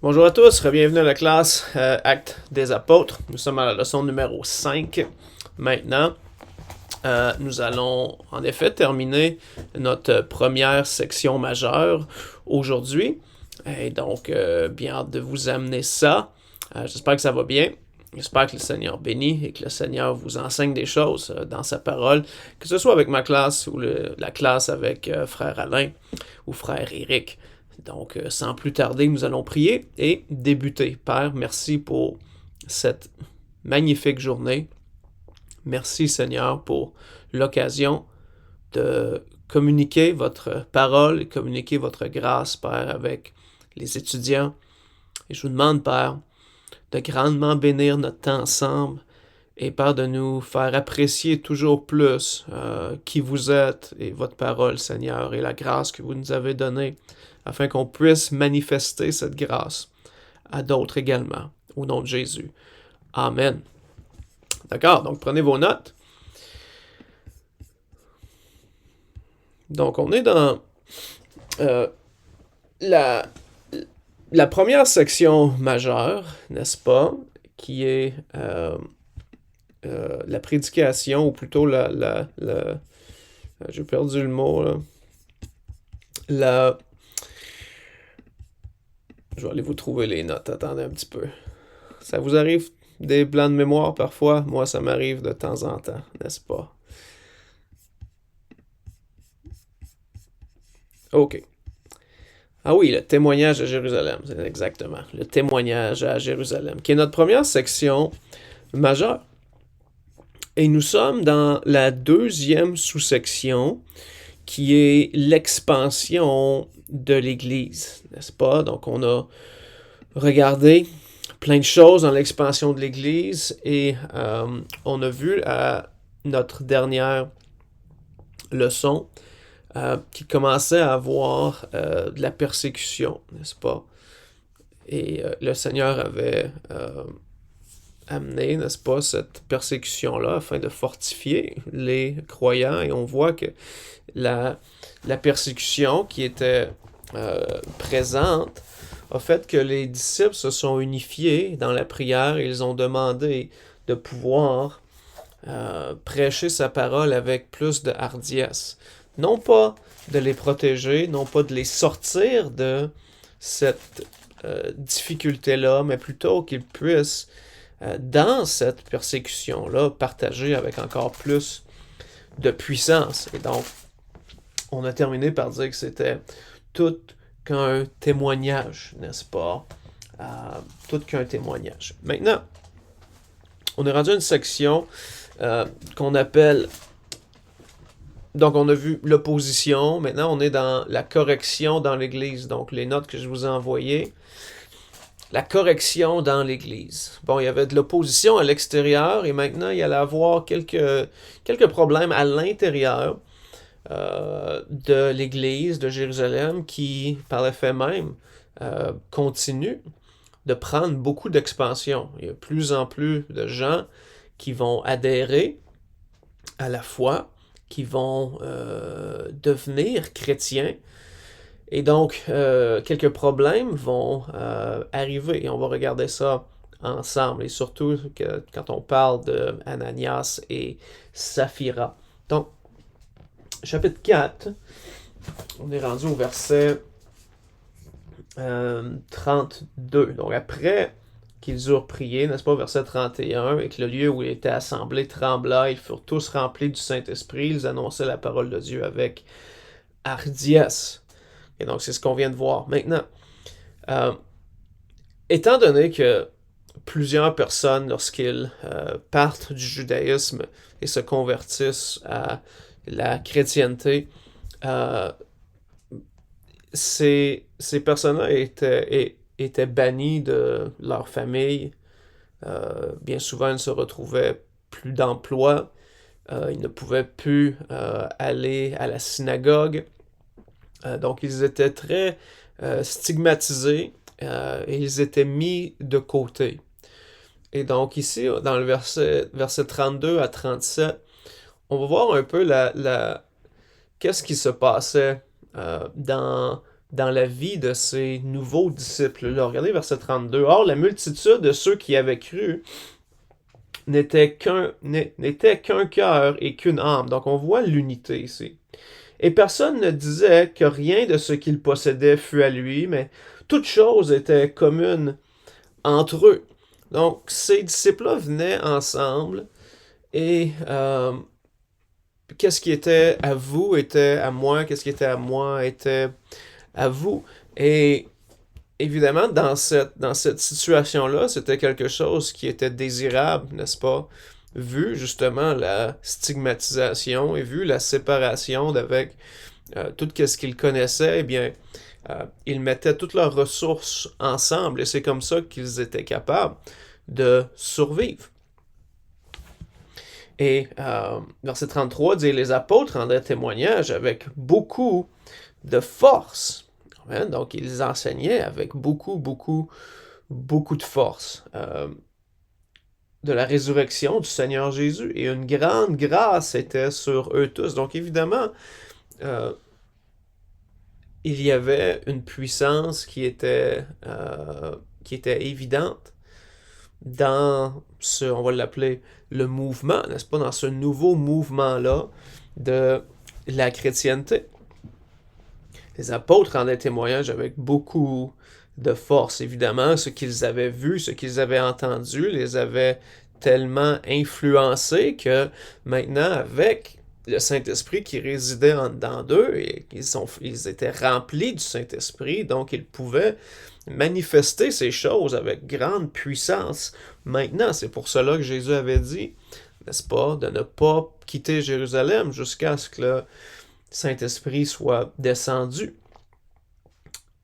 Bonjour à tous, bienvenue à la classe Actes des Apôtres. Nous sommes à la leçon numéro 5 maintenant. Nous allons en effet terminer notre première section majeure aujourd'hui. Et donc, bien hâte de vous amener ça. J'espère que ça va bien. J'espère que le Seigneur bénit et que le Seigneur vous enseigne des choses dans sa parole, que ce soit avec ma classe ou la classe avec frère Alain ou frère Éric. Donc, sans plus tarder, nous allons prier et débuter. Père, merci pour cette magnifique journée. Merci, Seigneur, pour l'occasion de communiquer votre parole et communiquer votre grâce, Père, avec les étudiants. Et je vous demande, Père, de grandement bénir notre temps ensemble et, Père, de nous faire apprécier toujours plus qui vous êtes et votre parole, Seigneur, et la grâce que vous nous avez donnée, afin qu'on puisse manifester cette grâce à d'autres également, au nom de Jésus. Amen. D'accord, donc prenez vos notes. Donc on est dans la première section majeure, n'est-ce pas, qui est la prédication, ou plutôt j'ai perdu le mot, là. Je vais aller vous trouver les notes, attendez un petit peu. Ça vous arrive des blancs de mémoire parfois? Moi, ça m'arrive de temps en temps, n'est-ce pas? OK. Ah oui, le témoignage à Jérusalem, c'est exactement. Le témoignage à Jérusalem, qui est notre première section majeure. Et nous sommes dans la deuxième sous-section, qui est l'expansion de l'Église, n'est-ce pas? Donc, on a regardé plein de choses dans l'expansion de l'Église et on a vu à notre dernière leçon qui commençait à avoir de la persécution, n'est-ce pas? Et le Seigneur avait amené, n'est-ce pas, cette persécution-là afin de fortifier les croyants. Et on voit que la persécution qui était présente a fait que les disciples se sont unifiés dans la prière et ils ont demandé de pouvoir prêcher sa parole avec plus de hardiesse. Non pas de les protéger, non pas de les sortir de cette difficulté-là, mais plutôt qu'ils puissent, dans cette persécution-là, partager avec encore plus de puissance. Et donc, on a terminé par dire que c'était tout qu'un témoignage, n'est-ce pas? Tout qu'un témoignage. Maintenant, on est rendu à une section qu'on appelle... Donc, on a vu l'opposition. Maintenant, on est dans la correction dans l'Église. Donc, les notes que je vous ai envoyées. La correction dans l'Église. Bon, il y avait de l'opposition à l'extérieur et maintenant, il y allait avoir quelques problèmes à l'intérieur de l'Église de Jérusalem qui, par le fait même, continue de prendre beaucoup d'expansion. Il y a de plus en plus de gens qui vont adhérer à la foi, qui vont devenir chrétiens. Et donc, quelques problèmes vont arriver. Et on va regarder ça ensemble. Et surtout quand on parle de Ananias et Saphira. Donc, chapitre 4, on est rendu au verset 32. Donc, après qu'ils eurent prié, n'est-ce pas, verset 31, et que le lieu où ils étaient assemblés trembla, ils furent tous remplis du Saint-Esprit, ils annonçaient la parole de Dieu avec hardiesse. Et donc, c'est ce qu'on vient de voir. Maintenant, étant donné que plusieurs personnes, lorsqu'ils partent du judaïsme et se convertissent à la chrétienté, ces personnes-là étaient bannies de leur famille. Bien souvent, ils ne se retrouvaient plus d'emploi. Ils ne pouvaient plus aller à la synagogue. Donc, ils étaient très stigmatisés et ils étaient mis de côté. Et donc, ici, dans le verset 32 à 37, on va voir un peu qu'est-ce qui se passait dans dans la vie de ces nouveaux disciples-là. Regardez verset 32. Or, la multitude de ceux qui avaient cru n'était qu'un cœur et qu'une âme. Donc, on voit l'unité ici. Et personne ne disait que rien de ce qu'il possédait fût à lui, mais toute chose était commune entre eux. Donc, ces disciples-là venaient ensemble et qu'est-ce qui était à vous était à moi, qu'est-ce qui était à moi était à vous. Et évidemment, dans cette situation-là, c'était quelque chose qui était désirable, n'est-ce pas? Vu justement la stigmatisation et vu la séparation d'avec tout ce qu'ils connaissaient, eh bien, ils mettaient toutes leurs ressources ensemble et c'est comme ça qu'ils étaient capables de survivre. Et verset 33 dit, les apôtres rendaient témoignage avec beaucoup de force. Donc, ils enseignaient avec beaucoup de force de la résurrection du Seigneur Jésus. Et une grande grâce était sur eux tous. Donc, évidemment, il y avait une puissance qui était évidente dans ce, on va l'appeler le mouvement, n'est-ce pas, dans ce nouveau mouvement-là de la chrétienté. Les apôtres rendaient témoignage avec beaucoup de force. Évidemment, ce qu'ils avaient vu, ce qu'ils avaient entendu, les avait tellement influencés que maintenant, avec le Saint-Esprit qui résidait en dedans d'eux, et ils étaient remplis du Saint-Esprit, donc ils pouvaient manifester ces choses avec grande puissance. Maintenant, c'est pour cela que Jésus avait dit, n'est-ce pas, de ne pas quitter Jérusalem jusqu'à ce que le Saint-Esprit soit descendu.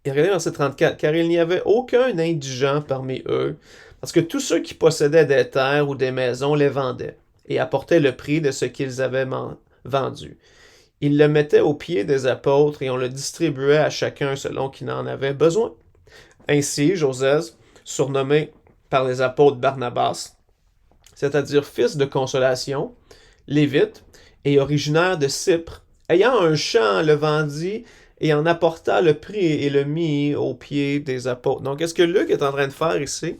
Et regardez verset 34, car il n'y avait aucun indigent parmi eux, parce que tous ceux qui possédaient des terres ou des maisons les vendaient, et apportaient le prix de ce qu'ils avaient vendu. Ils le mettaient aux pieds des apôtres, et on le distribuait à chacun selon qu'il en avait besoin. Ainsi, Joseph, surnommé par les apôtres Barnabas, c'est-à-dire fils de consolation, lévite, et originaire de Cypre, ayant un champ, le vendit et en apporta le prix et le mit aux pieds des apôtres. Donc, qu'est-ce que Luc est en train de faire ici?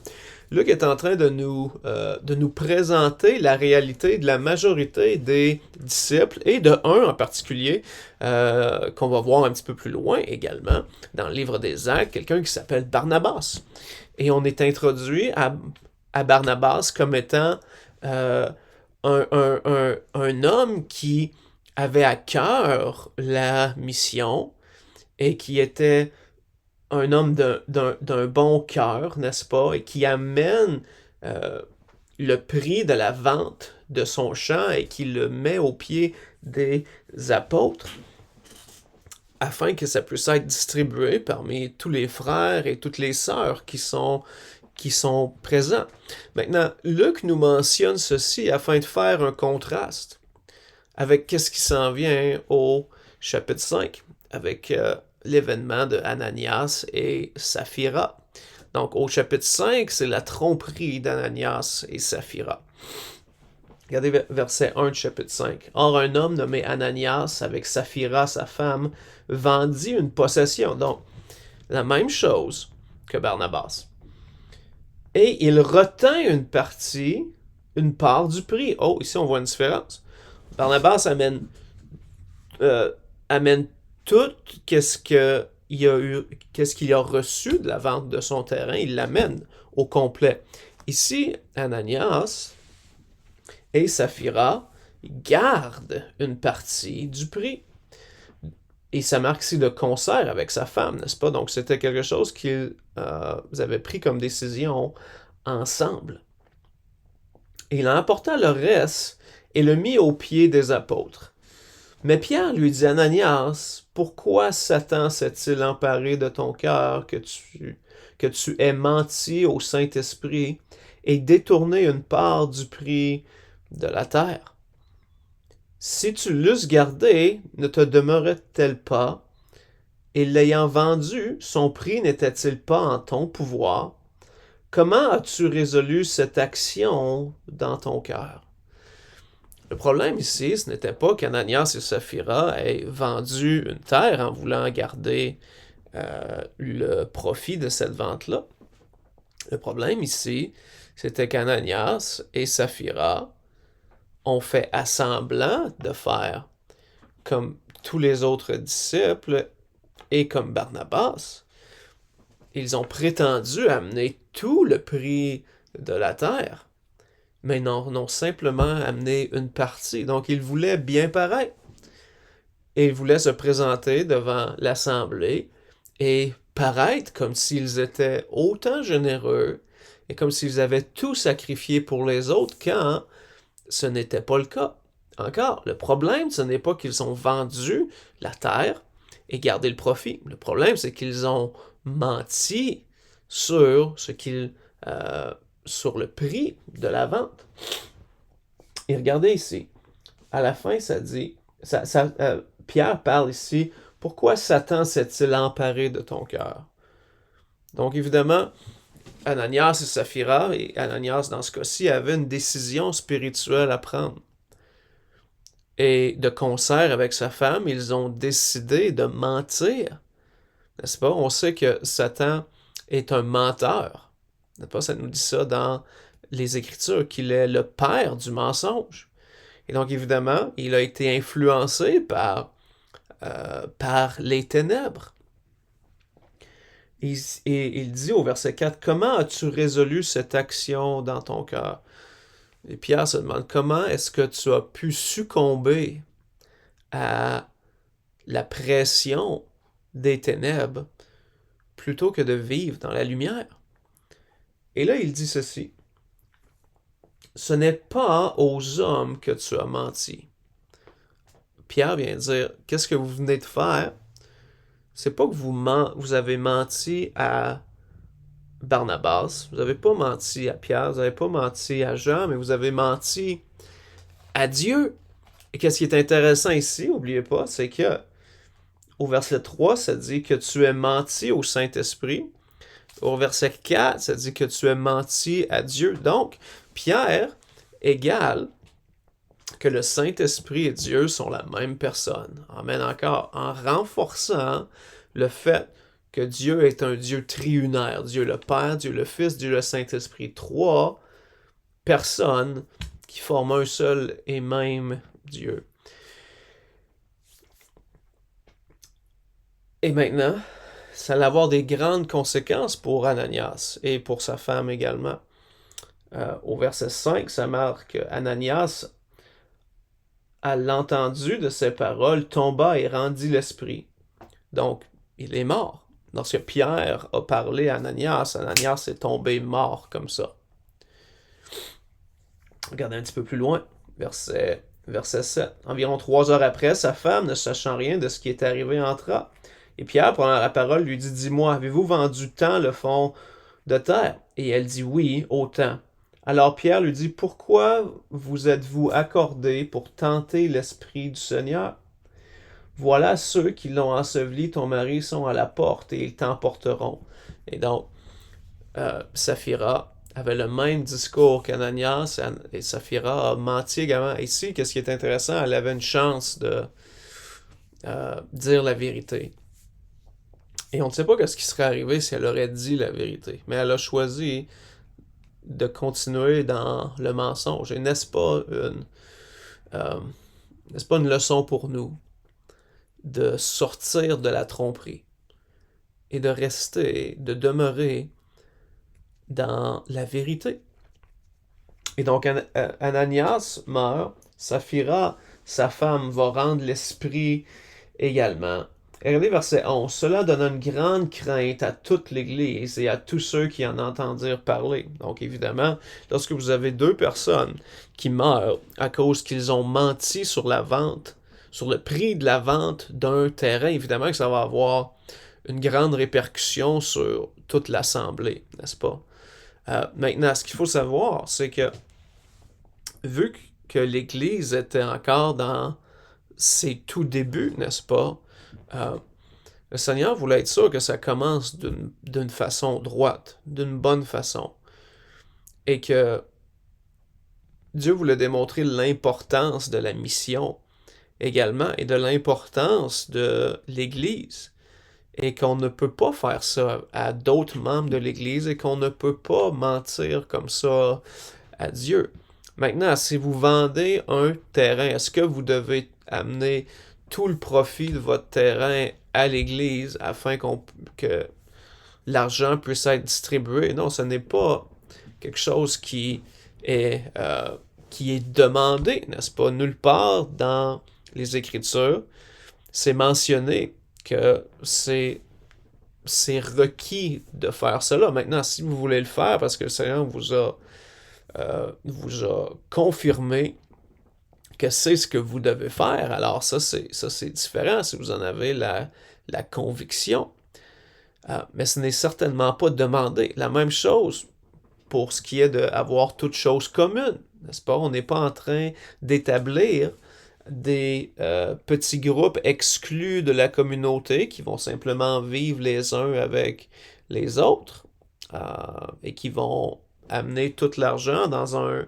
Luc est en train de nous présenter la réalité de la majorité des disciples et de un en particulier qu'on va voir un petit peu plus loin également dans le livre des Actes, quelqu'un qui s'appelle Barnabas. Et on est introduit à Barnabas comme étant un homme qui avait à cœur la mission et qui était un homme d'un bon cœur, n'est-ce pas, et qui amène le prix de la vente de son champ et qui le met aux pieds des apôtres afin que ça puisse être distribué parmi tous les frères et toutes les sœurs qui sont présents. Maintenant, Luc nous mentionne ceci afin de faire un contraste avec qu'est-ce qui s'en vient au chapitre 5, avec l'événement de Ananias et Saphira. Donc, au chapitre 5, c'est la tromperie d'Ananias et Saphira. Regardez verset 1 du chapitre 5. Or, un homme nommé Ananias, avec Saphira, sa femme, vendit une possession. Donc, la même chose que Barnabas. Et il retint une part du prix. Oh, ici, on voit une différence. Barnabas amène tout qu'est-ce qu'il a reçu de la vente de son terrain, il l'amène au complet. Ici, Ananias et Saphira gardent une partie du prix. Et ça marque ici le concert avec sa femme, n'est-ce pas? Donc, c'était quelque chose qu'ils avaient pris comme décision ensemble. Et il emporta le reste et le mit aux pieds des apôtres. Mais Pierre lui dit, Ananias, pourquoi Satan s'est-il emparé de ton cœur que tu aies menti au Saint-Esprit et détourné une part du prix de la terre? Si tu l'eusses gardé, ne te demeurait-elle pas? Et l'ayant vendu, son prix n'était-il pas en ton pouvoir? Comment as-tu résolu cette action dans ton cœur? Le problème ici, ce n'était pas qu'Ananias et Saphira aient vendu une terre en voulant garder le profit de cette vente-là. Le problème ici, c'était qu'Ananias et Saphira ont fait assemblant de faire comme tous les autres disciples et comme Barnabas. Ils ont prétendu amener tout le prix de la terre, mais n'ont simplement amené une partie. Donc ils voulaient bien paraître. Et ils voulaient se présenter devant l'assemblée et paraître comme s'ils étaient autant généreux et comme s'ils avaient tout sacrifié pour les autres quand ce n'était pas le cas. Encore, le problème, ce n'est pas qu'ils ont vendu la terre et gardé le profit. Le problème, c'est qu'ils ont menti sur sur le prix de la vente. Et regardez ici, à la fin, ça dit, Pierre parle ici, pourquoi Satan s'est-il emparé de ton cœur? Donc évidemment, Ananias et Saphira, et Ananias dans ce cas-ci, avaient une décision spirituelle à prendre. Et de concert avec sa femme, ils ont décidé de mentir. N'est-ce pas? On sait que Satan est un menteur. N'est-ce pas? Ça nous dit ça dans les Écritures, qu'il est le père du mensonge. Et donc, évidemment, il a été influencé par les ténèbres. Et il dit au verset 4, « Comment as-tu résolu cette action dans ton cœur? » Et Pierre se demande, comment est-ce que tu as pu succomber à la pression des ténèbres plutôt que de vivre dans la lumière? Et là, il dit ceci, « Ce n'est pas aux hommes que tu as menti. » Pierre vient dire, qu'est-ce que vous venez de faire? C'est pas que vous avez menti à Barnabas, vous n'avez pas menti à Pierre, vous n'avez pas menti à Jean, mais vous avez menti à Dieu. Et qu'est-ce qui est intéressant ici, n'oubliez pas, c'est que au verset 3, ça dit que tu es menti au Saint-Esprit. Au verset 4, ça dit que tu es menti à Dieu. Donc, Pierre égale que le Saint-Esprit et Dieu sont la même personne. Amen encore, en renforçant le fait que Dieu est un Dieu triunaire. Dieu le Père, Dieu le Fils, Dieu le Saint-Esprit. Trois personnes qui forment un seul et même Dieu. Et maintenant, ça va avoir des grandes conséquences pour Ananias et pour sa femme également. Au verset 5, ça marque Ananias, à l'entendu de ces paroles, tomba et rendit l'esprit. Donc, il est mort. Lorsque Pierre a parlé à Ananias, Ananias est tombé mort comme ça. Regardez un petit peu plus loin, verset 7. Environ 3 heures après, sa femme, ne sachant rien de ce qui est arrivé, entra. Et Pierre, prenant la parole, lui dit, « Dis-moi, avez-vous vendu tant le fond de terre? » Et elle dit, « Oui, autant. » Alors Pierre lui dit, « Pourquoi vous êtes-vous accordé pour tenter l'Esprit du Seigneur? Voilà ceux qui l'ont enseveli, ton mari, sont à la porte et ils t'emporteront. » Et donc, Saphira avait le même discours qu'Ananias et Saphira a menti également. Ici, qu'est-ce qui est intéressant, elle avait une chance de dire la vérité. Et on ne sait pas ce qui serait arrivé si elle aurait dit la vérité. Mais elle a choisi de continuer dans le mensonge. Et n'est-ce pas une leçon pour nous de sortir de la tromperie et de rester, de demeurer dans la vérité? Et donc Ananias meurt, Saphira, sa femme, va rendre l'esprit également. Et regardez verset 11. Cela donna une grande crainte à toute l'Église et à tous ceux qui en entendirent parler. Donc évidemment, lorsque vous avez 2 personnes qui meurent à cause qu'ils ont menti sur la vente, sur le prix de la vente d'un terrain, évidemment que ça va avoir une grande répercussion sur toute l'assemblée, n'est-ce pas? Maintenant, ce qu'il faut savoir, c'est que vu que l'Église était encore dans ses tout débuts, n'est-ce pas? Le Seigneur voulait être sûr que ça commence d'une façon droite, d'une bonne façon. Et que Dieu voulait démontrer l'importance de la mission également et de l'importance de l'Église. et qu'on ne peut pas faire ça à d'autres membres de l'Église et qu'on ne peut pas mentir comme ça à Dieu. Maintenant, si vous vendez un terrain, est-ce que vous devez amener tout le profit de votre terrain à l'Église afin que l'argent puisse être distribué? Non, ce n'est pas quelque chose qui est demandé, n'est-ce pas? Nulle part dans les Écritures, c'est mentionné que c'est requis de faire cela. Maintenant, si vous voulez le faire parce que le Seigneur vous a confirmé que c'est ce que vous devez faire, alors ça c'est différent si vous en avez la conviction. Mais ce n'est certainement pas demandé. La même chose pour ce qui est d'avoir toutes choses communes, n'est-ce pas? On n'est pas en train d'établir des petits groupes exclus de la communauté qui vont simplement vivre les uns avec les autres et qui vont amener tout l'argent dans un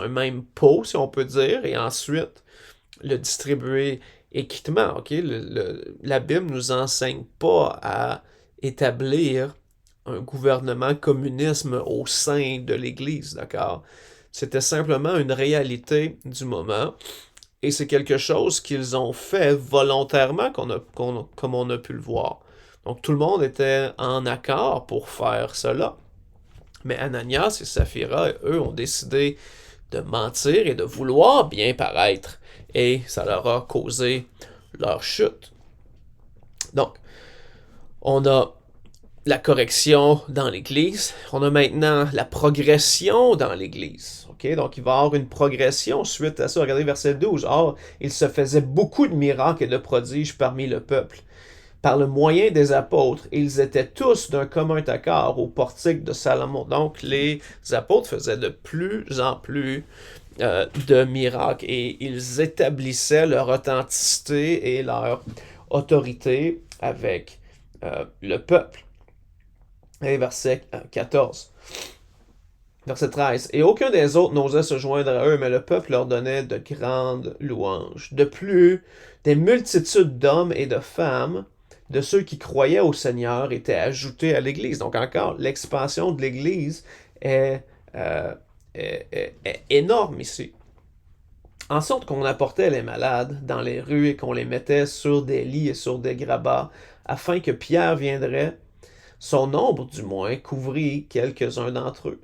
même pot, si on peut dire, et ensuite le distribuer équitement. Okay? La Bible ne nous enseigne pas à établir un gouvernement communisme au sein de l'Église, d'accord? C'était simplement une réalité du moment, et c'est quelque chose qu'ils ont fait volontairement, comme on a pu le voir. Donc tout le monde était en accord pour faire cela. Mais Ananias et Saphira, eux, ont décidé de mentir et de vouloir bien paraître, et ça leur a causé leur chute. Donc, on a la correction dans l'Église, on a maintenant la progression dans l'Église. Okay? Donc, il va y avoir une progression suite à ça. Regardez verset 12. Or, il se faisait beaucoup de miracles et de prodiges parmi le peuple. Par le moyen des apôtres, ils étaient tous d'un commun accord au portique de Salomon. Donc, les apôtres faisaient de plus en plus de miracles et ils établissaient leur authenticité et leur autorité avec le peuple. Et verset 14. Verset 13. Et aucun des autres n'osait se joindre à eux, mais le peuple leur donnait de grandes louanges. De plus, des multitudes d'hommes et de femmes, de ceux qui croyaient au Seigneur, étaient ajoutés à l'Église. Donc encore, l'expansion de l'Église est énorme ici. En sorte qu'on apportait les malades dans les rues et qu'on les mettait sur des lits et sur des grabats, afin que Pierre viendrait, son nombre du moins, couvrit quelques-uns d'entre eux.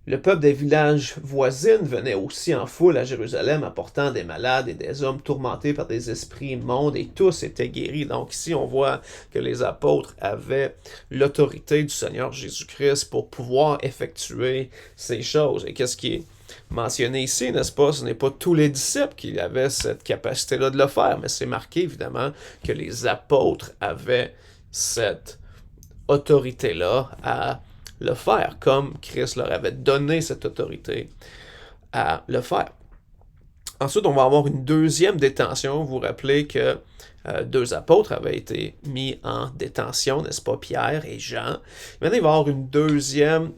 Le peuple des villages voisines venait aussi en foule à Jérusalem, apportant des malades et des hommes tourmentés par des esprits immondes, et tous étaient guéris. Donc ici, on voit que les apôtres avaient l'autorité du Seigneur Jésus-Christ pour pouvoir effectuer ces choses. Et qu'est-ce qui est mentionné ici, n'est-ce pas? Ce n'est pas tous les disciples qui avaient cette capacité-là de le faire, mais c'est marqué évidemment que les apôtres avaient cette autorité-là à le faire, comme Christ leur avait donné cette autorité à le faire. Ensuite, on va avoir une deuxième détention. Vous vous rappelez que deux apôtres avaient été mis en détention, n'est-ce pas, Pierre et Jean. Maintenant, il va y avoir une deuxième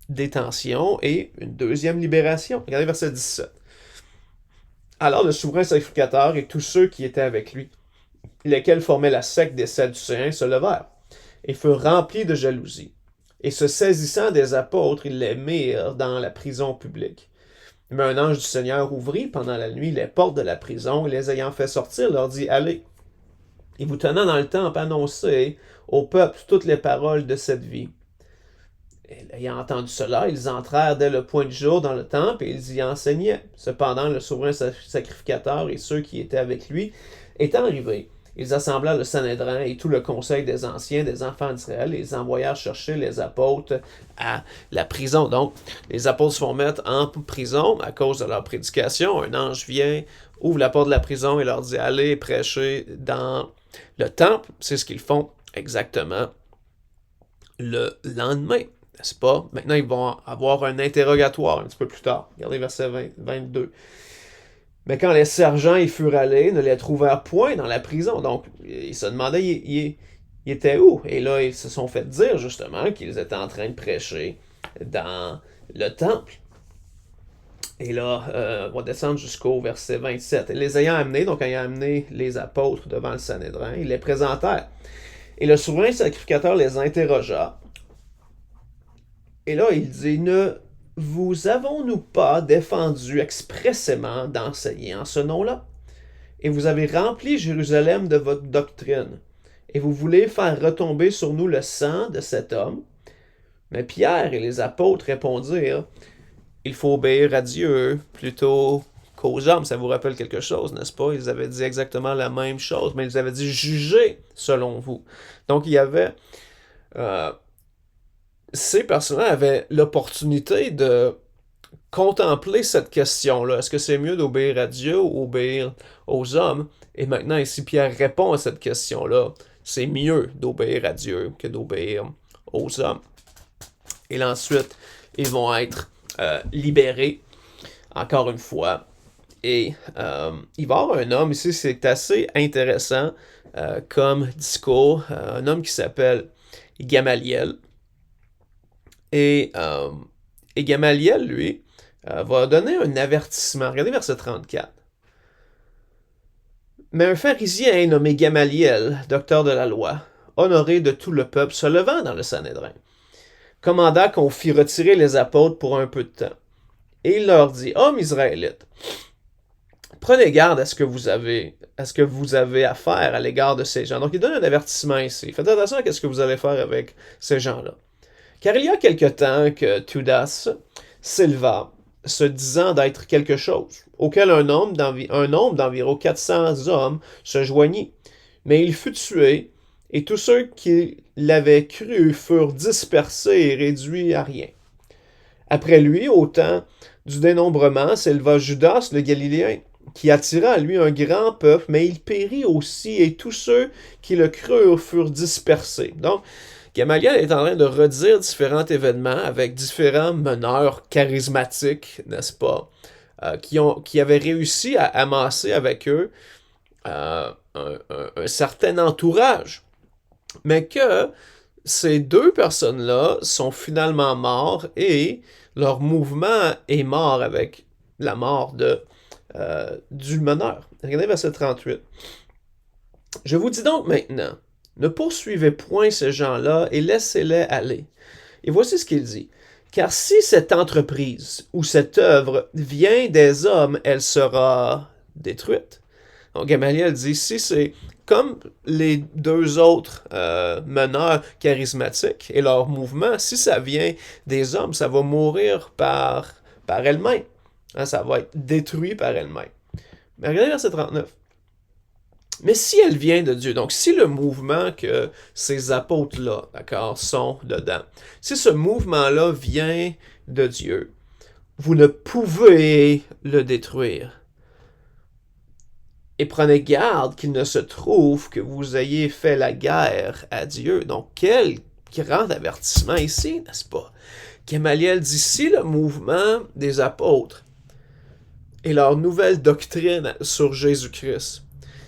détention et une deuxième libération. Regardez verset 17. Alors le souverain sacrificateur et tous ceux qui étaient avec lui, lesquels formaient la secte des Sadducéens, se levèrent et furent remplis de jalousie. Et se saisissant des apôtres, ils les mirent dans la prison publique. Mais un ange du Seigneur ouvrit pendant la nuit les portes de la prison, et les ayant fait sortir, leur dit, allez, et vous tenant dans le temple, annoncez au peuple toutes les paroles de cette vie. Et ayant entendu cela, ils entrèrent dès le point du jour dans le temple, et ils y enseignaient. Cependant, le souverain sacrificateur et ceux qui étaient avec lui étant arrivés, ils assemblèrent le Sanhédrin et tout le conseil des anciens, des enfants d'Israël, et ils envoyèrent chercher les apôtres à la prison. Donc, les apôtres se font mettre en prison à cause de leur prédication. Un ange vient, ouvre la porte de la prison et leur dit « Allez prêcher dans le temple ». C'est ce qu'ils font exactement le lendemain, n'est-ce pas? Maintenant, ils vont avoir un interrogatoire un petit peu plus tard. Regardez verset 22. Mais quand les sergents y furent allés, ne les trouvèrent point dans la prison. Donc, ils se demandaient, ils étaient où? Et là, ils se sont fait dire, justement, qu'ils étaient en train de prêcher dans le temple. Et là, on va descendre jusqu'au verset 27. Et les ayant amenés, donc ayant amené les apôtres devant le Sanhédrin, ils les présentèrent. Et le souverain sacrificateur les interrogea. Et là, il dit, ne vous avons-nous pas défendu expressément d'enseigner en ce nom-là? Et vous avez rempli Jérusalem de votre doctrine. Et vous voulez faire retomber sur nous le sang de cet homme? Mais Pierre et les apôtres répondirent, il faut obéir à Dieu plutôt qu'aux hommes. Ça vous rappelle quelque chose, n'est-ce pas? Ils avaient dit exactement la même chose, mais ils avaient dit jugez selon vous. Donc il y avait... ces personnes-là avaient l'opportunité de contempler cette question-là. Est-ce que c'est mieux d'obéir à Dieu ou obéir aux hommes? Et maintenant, ici, Pierre répond à cette question-là. C'est mieux d'obéir à Dieu que d'obéir aux hommes. Et là, ensuite, ils vont être libérés, encore une fois. Et il va y avoir un homme ici, c'est assez intéressant comme discours, un homme qui s'appelle Gamaliel. Et Gamaliel, lui, va donner un avertissement. Regardez verset 34. Mais un pharisien nommé Gamaliel, docteur de la loi, honoré de tout le peuple, se levant dans le Sanhédrin, commanda qu'on fît retirer les apôtres pour un peu de temps. Et il leur dit, hommes israélites, prenez garde à ce que vous avez à faire à l'égard de ces gens. Donc il donne un avertissement ici. Faites attention à ce que vous allez faire avec ces gens-là. Car il y a quelque temps que Theudas s'éleva, se disant d'être quelque chose, auquel un nombre d'environ 400 hommes se joignit. Mais il fut tué, et tous ceux qui l'avaient cru furent dispersés et réduits à rien. Après lui, au temps du dénombrement, s'éleva Judas le Galiléen, qui attira à lui un grand peuple, mais il périt aussi, et tous ceux qui le crurent furent dispersés. Donc, Gamaliel est en train de redire différents événements avec différents meneurs charismatiques, n'est-ce pas, qui avaient réussi à amasser avec eux un certain entourage. Mais que ces deux personnes-là sont finalement morts et leur mouvement est mort avec la mort du meneur. Regardez verset 38. Je vous dis donc maintenant, ne poursuivez point ces gens-là et laissez-les aller. Et voici ce qu'il dit. Car si cette entreprise ou cette œuvre vient des hommes, elle sera détruite. Donc Gamaliel dit, si c'est comme les deux autres meneurs charismatiques et leur mouvement, si ça vient des hommes, ça va mourir par elle-même. Hein, ça va être détruit par elle-même. Mais regardez verset 39. Mais si elle vient de Dieu, donc si le mouvement que ces apôtres-là, d'accord, sont dedans, si ce mouvement-là vient de Dieu, vous ne pouvez le détruire. Et prenez garde qu'il ne se trouve que vous ayez fait la guerre à Dieu. Donc quel grand avertissement ici, n'est-ce pas? Gamaliel dit, si le mouvement des apôtres et leur nouvelle doctrine sur Jésus-Christ,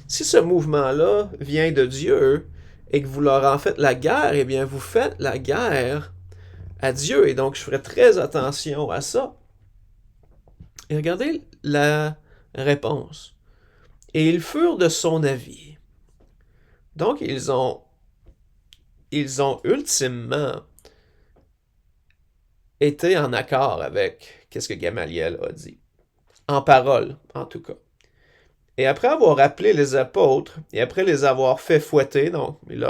si ce mouvement-là vient de Dieu et que vous leur en faites la guerre, eh bien, vous faites la guerre à Dieu. Et donc, je ferai très attention à ça. Et regardez la réponse. Et ils furent de son avis. Donc, ils ont ultimement été en accord avec ce que Gamaliel a dit. En parole, en tout cas. Et après avoir appelé les apôtres, et après les avoir fait fouetter, donc ils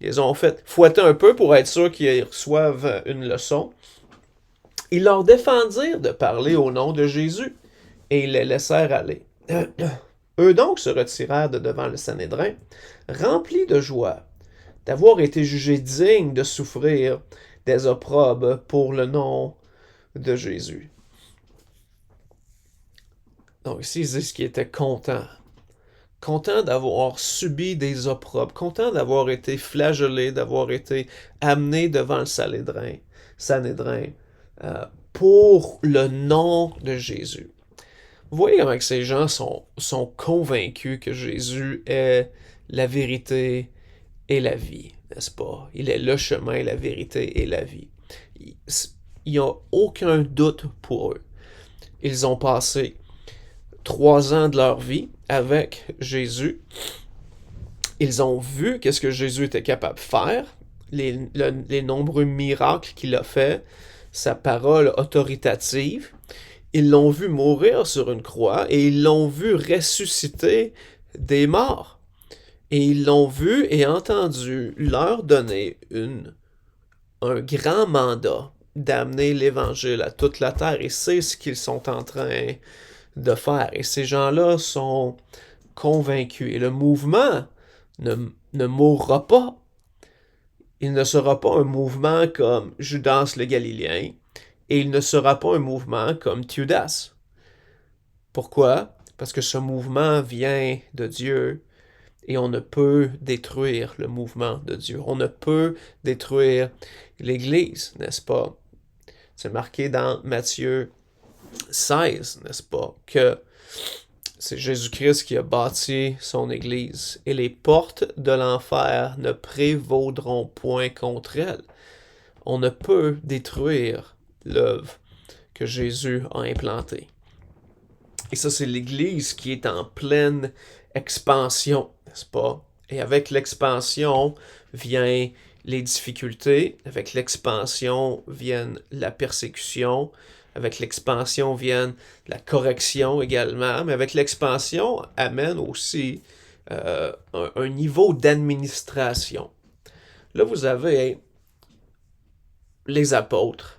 les ont fait fouetter un peu pour être sûr qu'ils reçoivent une leçon, ils leur défendirent de parler au nom de Jésus, et ils les laissèrent aller. Eux donc se retirèrent de devant le Sanhédrin, remplis de joie d'avoir été jugés dignes de souffrir des opprobres pour le nom de Jésus. Donc ici, ils disent qu'ils étaient contents. Contents d'avoir subi des opprobres, contents d'avoir été flagellés, d'avoir été amenés devant le Sanhédrin pour le nom de Jésus. Vous voyez comment que ces gens sont convaincus que Jésus est la vérité et la vie, n'est-ce pas? Il est le chemin, la vérité et la vie. Il n'y a aucun doute pour eux. ils ont passé 3 ans de leur vie avec Jésus. Ils ont vu qu'est-ce que Jésus était capable de faire, les nombreux miracles qu'il a fait, sa parole autoritative. Ils l'ont vu mourir sur une croix et ils l'ont vu ressusciter des morts. Et ils l'ont vu et entendu leur donner un grand mandat d'amener l'Évangile à toute la terre. Et c'est ce qu'ils sont en train de faire. Et ces gens-là sont convaincus. Et le mouvement ne mourra pas. Il ne sera pas un mouvement comme Judas le Galiléen. Et il ne sera pas un mouvement comme Theudas. Pourquoi? Parce que ce mouvement vient de Dieu et on ne peut détruire le mouvement de Dieu. On ne peut détruire l'Église, n'est-ce pas? C'est marqué dans Matthieu 16, n'est-ce pas? Que c'est Jésus-Christ qui a bâti son Église et les portes de l'enfer ne prévaudront point contre elle. On ne peut détruire l'œuvre que Jésus a implantée. Et ça, c'est l'Église qui est en pleine expansion, n'est-ce pas? Et avec l'expansion vient les difficultés, avec l'expansion viennent la persécution, avec l'expansion vient la correction également, mais avec l'expansion amène aussi un niveau d'administration. Là, vous avez les apôtres,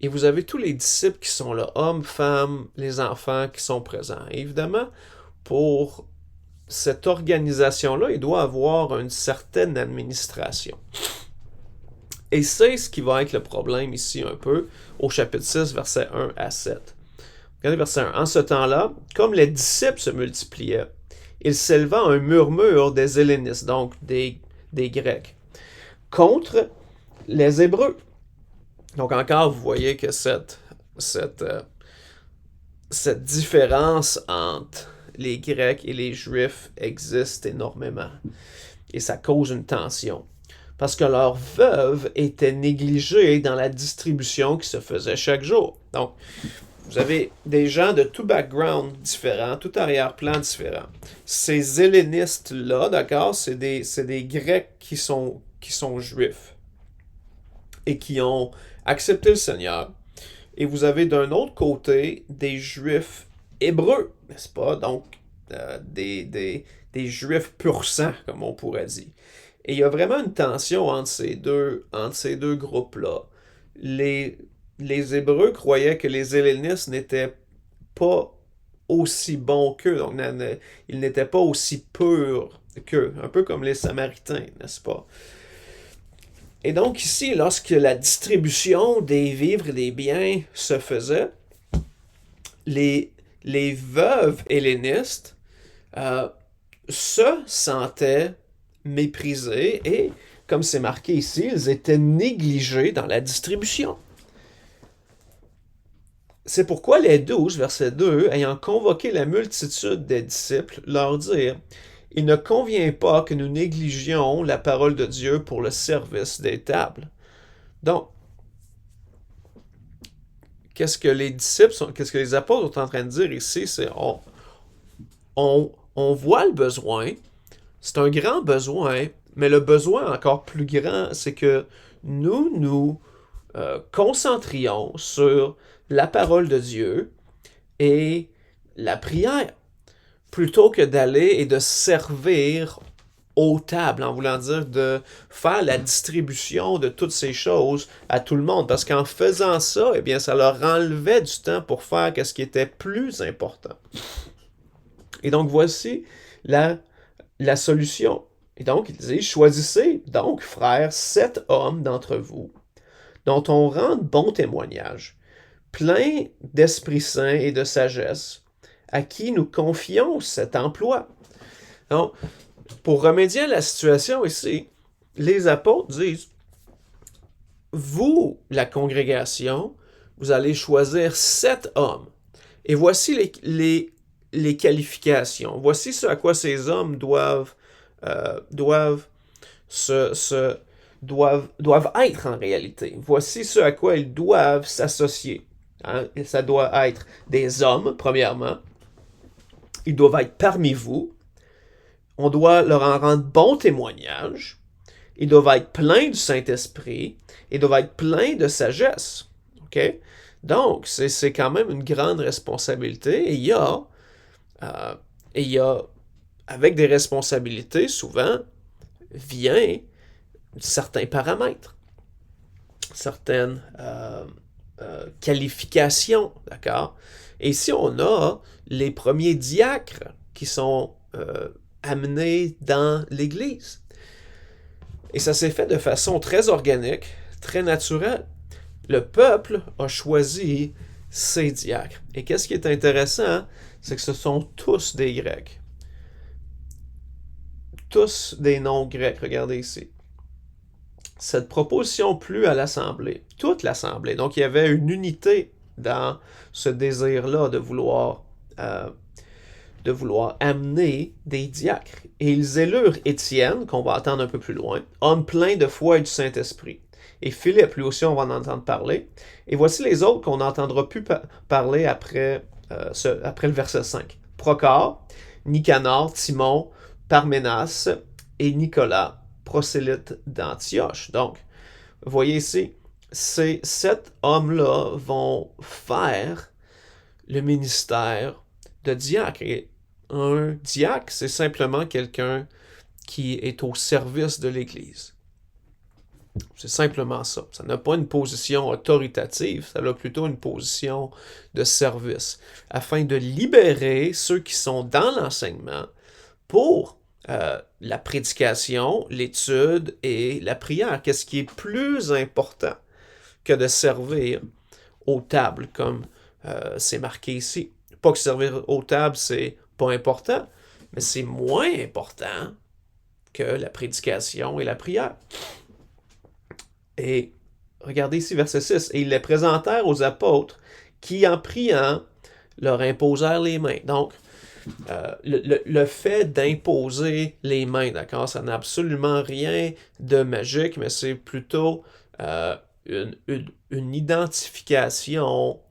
et vous avez tous les disciples qui sont là, hommes, femmes, les enfants qui sont présents. Et évidemment, pour cette organisation-là, il doit avoir une certaine administration. Et c'est ce qui va être le problème ici un peu, au chapitre 6, versets 1 à 7. Regardez verset 1. En ce temps-là, comme les disciples se multipliaient, il s'éleva un murmure des Hellénistes, donc des Grecs, contre les Hébreux. Donc encore, vous voyez que cette différence entre les Grecs et les Juifs existe énormément. Et ça cause une tension. Parce que leurs veuves étaient négligées dans la distribution qui se faisait chaque jour. Donc, vous avez des gens de tout background différent, tout arrière-plan différent. Ces hellénistes-là, d'accord, c'est des Grecs qui sont juifs et qui ont accepté le Seigneur. Et vous avez d'un autre côté des Juifs hébreux, n'est-ce pas? Donc, des Juifs pur sang, comme on pourrait dire. Et il y a vraiment une tension entre ces deux groupes-là. Les Hébreux croyaient que les Hellénistes n'étaient pas aussi bons qu'eux, donc ils n'étaient pas aussi purs qu'eux, un peu comme les Samaritains, n'est-ce pas? Et donc ici, lorsque la distribution des vivres et des biens se faisait, les veuves hellénistes se sentaient méprisés et, comme c'est marqué ici, ils étaient négligés dans la distribution. C'est pourquoi les 12, verset 2, ayant convoqué la multitude des disciples, leur dirent: il ne convient pas que nous négligions la parole de Dieu pour le service des tables. Donc, qu'est-ce que les apôtres sont en train de dire ici? C'est on voit le besoin, c'est un grand besoin, mais le besoin encore plus grand, c'est que nous concentrions sur la parole de Dieu et la prière, plutôt que d'aller et de servir aux tables, en voulant dire de faire la distribution de toutes ces choses à tout le monde. Parce qu'en faisant ça, eh bien, ça leur enlevait du temps pour faire ce qui était plus important. Et donc, voici la solution. Et donc, il dit: choisissez donc, frères, 7 hommes d'entre vous, dont on rende bon témoignage, pleins d'Esprit Saint et de sagesse, à qui nous confions cet emploi. Donc, pour remédier à la situation ici, les apôtres disent: vous, la congrégation, vous allez choisir 7 hommes. Et voici les qualifications. Voici ce à quoi ces hommes doivent être en réalité. Voici ce à quoi ils doivent s'associer. Hein? Et ça doit être des hommes, premièrement. Ils doivent être parmi vous. On doit leur en rendre bon témoignage. Ils doivent être pleins du Saint-Esprit. Ils doivent être pleins de sagesse. OK? Donc, c'est quand même une grande responsabilité. Et il y a, avec des responsabilités, souvent, vient certains paramètres, certaines qualifications, d'accord? Et ici, on a les premiers diacres qui sont amenés dans l'Église. Et ça s'est fait de façon très organique, très naturelle. Le peuple a choisi ses diacres. Et qu'est-ce qui est intéressant, c'est que ce sont tous des Grecs. Tous des noms grecs, regardez ici. Cette proposition plut à l'Assemblée, toute l'Assemblée. Donc il y avait une unité dans ce désir-là de vouloir amener des diacres. Et ils élurent Étienne, qu'on va attendre un peu plus loin, homme plein de foi et du Saint-Esprit. Et Philippe, lui aussi, on va en entendre parler. Et voici les autres qu'on n'entendra plus parler après le verset 5. Procor, Nicanor, Timon, Parménas et Nicolas, prosélyte d'Antioche. Donc, vous voyez ici, ces 7 hommes-là vont faire le ministère de diacre. Et un diacre, c'est simplement quelqu'un qui est au service de l'Église. C'est simplement ça. Ça n'a pas une position autoritative, ça a plutôt une position de service, afin de libérer ceux qui sont dans l'enseignement pour la prédication, l'étude et la prière. Qu'est-ce qui est plus important que de servir aux tables, comme c'est marqué ici? Pas que servir aux tables, c'est pas important, mais c'est moins important que la prédication et la prière. Et regardez ici, verset 6. Et ils les présentèrent aux apôtres qui, en priant, leur imposèrent les mains. Donc, le fait d'imposer les mains, d'accord, ça n'a absolument rien de magique, mais c'est plutôt une identification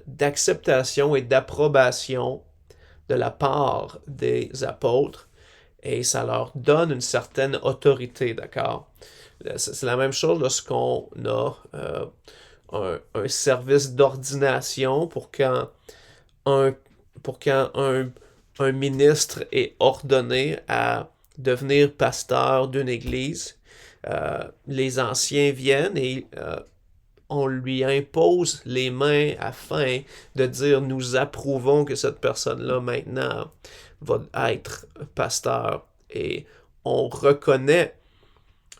d'acceptation et d'approbation de la part des apôtres, et ça leur donne une certaine autorité, d'accord? C'est la même chose lorsqu'on a un service d'ordination pour quand un ministre est ordonné à devenir pasteur d'une église. Les anciens viennent et on lui impose les mains afin de dire nous approuvons que cette personne-là maintenant va être pasteur, et on reconnaît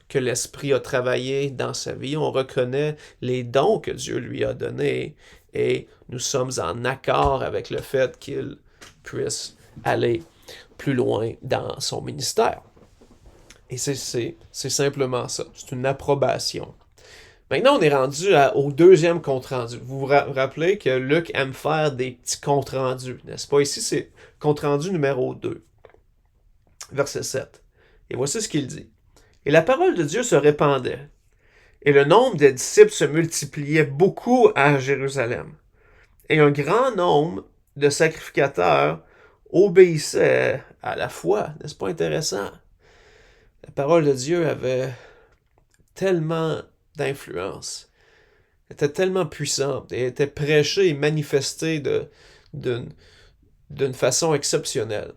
que l'Esprit a travaillé dans sa vie, on reconnaît les dons que Dieu lui a donnés, et nous sommes en accord avec le fait qu'il puisse aller plus loin dans son ministère. Et c'est simplement ça, c'est une approbation. Maintenant, on est rendu au deuxième compte-rendu. Vous vous rappelez que Luc aime faire des petits comptes-rendus, n'est-ce pas? Ici, c'est compte-rendu numéro 2, verset 7. Et voici ce qu'il dit. Et la parole de Dieu se répandait, et le nombre des disciples se multipliait beaucoup à Jérusalem. Et un grand nombre de sacrificateurs obéissaient à la foi. N'est-ce pas intéressant? La parole de Dieu avait tellement d'influence, était tellement puissante, et était prêchée et manifestée d'une façon exceptionnelle.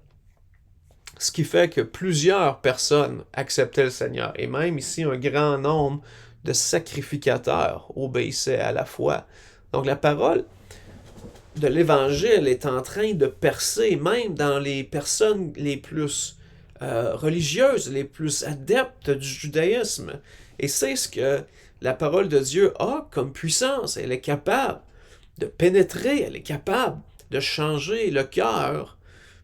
Ce qui fait que plusieurs personnes acceptaient le Seigneur. Et même ici, un grand nombre de sacrificateurs obéissaient à la foi. Donc la parole de l'Évangile est en train de percer même dans les personnes les plus religieuses, les plus adeptes du judaïsme. Et c'est ce que la parole de Dieu a comme puissance. Elle est capable de pénétrer, elle est capable de changer le cœur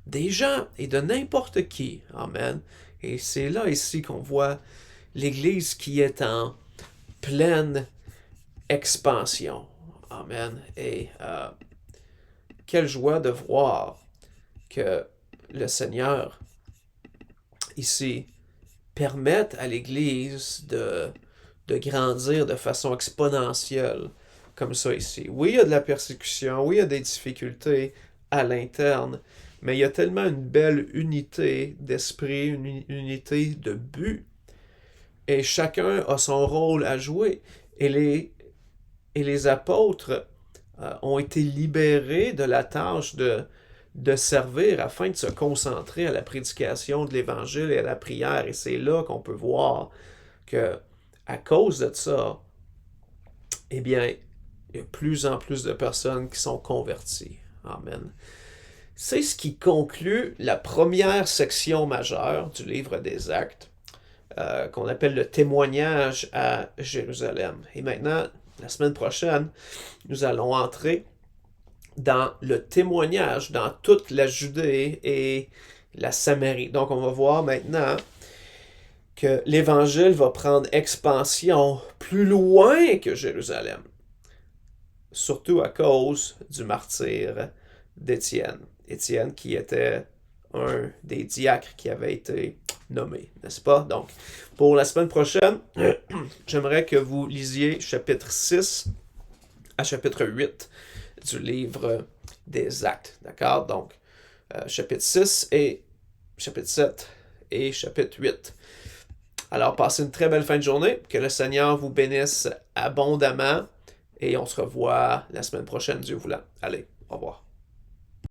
des gens et de n'importe qui. Amen. Et c'est là ici qu'on voit l'Église qui est en pleine expansion. Amen. Et quelle joie de voir que le Seigneur ici permette à l'Église de grandir de façon exponentielle comme ça ici. Oui, il y a de la persécution, oui, il y a des difficultés à l'interne, mais il y a tellement une belle unité d'esprit, une unité de but, et chacun a son rôle à jouer. Et les apôtres ont été libérés de la tâche de servir afin de se concentrer à la prédication de l'Évangile et à la prière. Et c'est là qu'on peut voir que, à cause de ça, eh bien, il y a de plus en plus de personnes qui sont converties. Amen. C'est ce qui conclut la première section majeure du livre des Actes, qu'on appelle le témoignage à Jérusalem. Et maintenant, la semaine prochaine, nous allons entrer dans le témoignage dans toute la Judée et la Samarie. Donc, on va voir maintenant que l'Évangile va prendre expansion plus loin que Jérusalem, surtout à cause du martyre d'Étienne. Étienne qui était un des diacres qui avait été nommé, n'est-ce pas? Donc, pour la semaine prochaine, j'aimerais que vous lisiez chapitre 6 à chapitre 8 du livre des Actes, d'accord? Donc, chapitre 6 et chapitre 7 et chapitre 8. Alors, passez une très belle fin de journée, que le Seigneur vous bénisse abondamment, et on se revoit la semaine prochaine, Dieu voulant. Allez, au revoir.